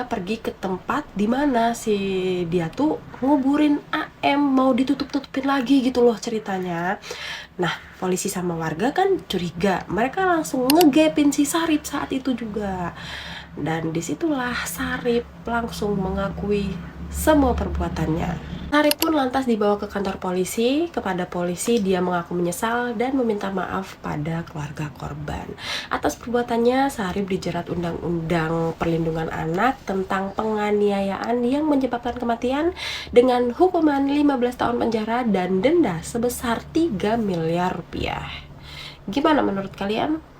pergi ke tempat di mana si dia tuh nguburin AM, mau ditutup-tutupin lagi gitu loh ceritanya. Nah, polisi sama warga kan curiga, mereka langsung ngegepin si Sarip saat itu juga. Dan disitulah Sarip langsung mengakui semua perbuatannya. Sarip pun lantas dibawa ke kantor polisi. Kepada polisi, dia mengaku menyesal dan meminta maaf pada keluarga korban. Atas perbuatannya, Sarip dijerat Undang-Undang Perlindungan Anak tentang penganiayaan yang menyebabkan kematian dengan hukuman 15 tahun penjara dan denda sebesar 3 miliar rupiah. Gimana menurut kalian?